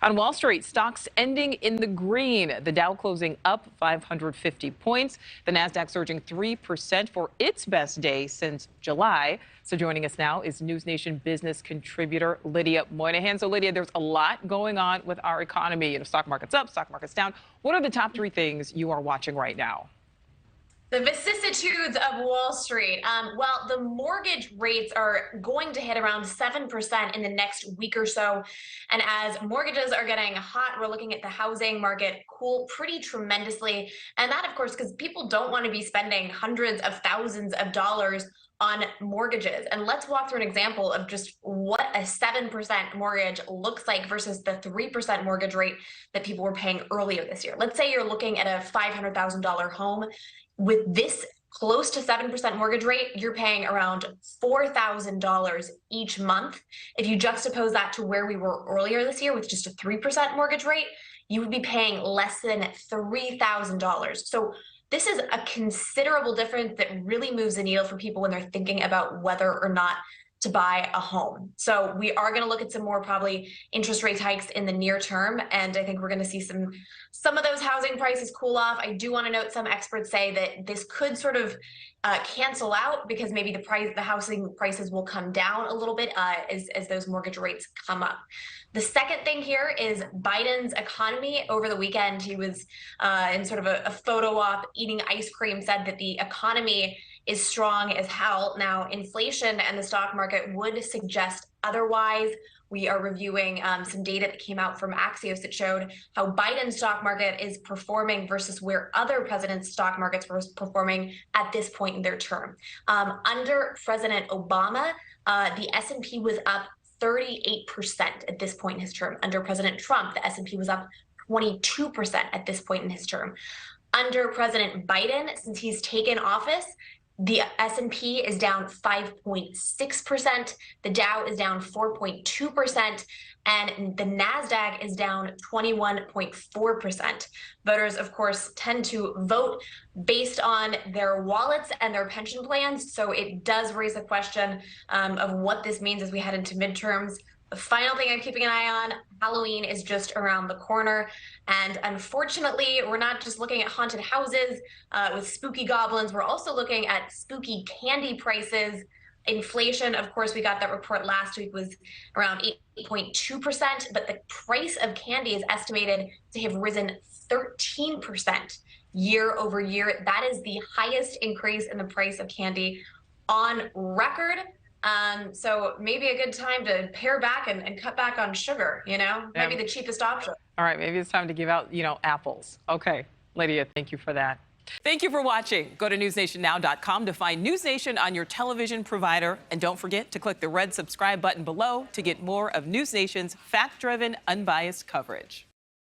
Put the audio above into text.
On Wall Street, stocks ending in the green. The Dow closing up 550 points. The Nasdaq surging 3% for its best day since July. So joining us now is NewsNation business contributor Lydia Moynihan. So Lydia, there's a lot going on with our economy. Stock market's up, stock market's down. What are the top three things you are watching right now? The vicissitudes of Wall Street. Well, the mortgage rates are going to hit around 7% in the next week or so. And as mortgages are getting hot, we're looking at the housing market cool pretty tremendously. And that, of course, because people don't want to be spending hundreds of thousands of dollars on mortgages. And let's walk through an example of just what a 7% mortgage looks like versus the 3% mortgage rate that people were paying earlier this year. Let's say you're looking at a $500,000 home. With this close to 7% mortgage rate, you're paying around $4,000 each month. If you juxtapose that to where we were earlier this year with just a 3% mortgage rate, you would be paying less than $3,000. So this is a considerable difference that really moves the needle for people when they're thinking about whether or not to buy a home. So we are going to look at some more probably interest rate hikes in the near term, and I think we're going to see some of those housing prices cool off. I do want to note some experts say that this could sort of cancel out because maybe the housing prices will come down a little bit as those mortgage rates come up. The second thing here is Biden's economy. Over the weekend, he was in sort of a photo op eating ice cream, said that the economy is strong as hell. Now, inflation and the stock market would suggest otherwise. We are reviewing some data that came out from Axios that showed how Biden's stock market is performing versus where other presidents' stock markets were performing at this point in their term. Under President Obama, the S&P was up 38% at this point in his term. Under President Trump, the S&P was up 22% at this point in his term. Under President Biden, since he's taken office, the S&P is down 5.6%, the Dow is down 4.2%, and the NASDAQ is down 21.4%. Voters, of course, tend to vote based on their wallets and their pension plans, so it does raise the question of what this means as we head into midterms. The final thing I'm keeping an eye on, Halloween is just around the corner. And unfortunately, we're not just looking at haunted houses with spooky goblins. We're also looking at spooky candy prices. Inflation, of course, we got that report last week, was around 8.2%, but the price of candy is estimated to have risen 13% year over year. That is the highest increase in the price of candy on record. So maybe a good time to pare back and cut back on sugar, maybe the cheapest option. All right, maybe it's time to give out, apples. Okay, Lydia, thank you for that. Thank you for watching. Go to newsnationnow.com to find NewsNation on your television provider. And don't forget to click the red subscribe button below to get more of NewsNation's fact-driven, unbiased coverage.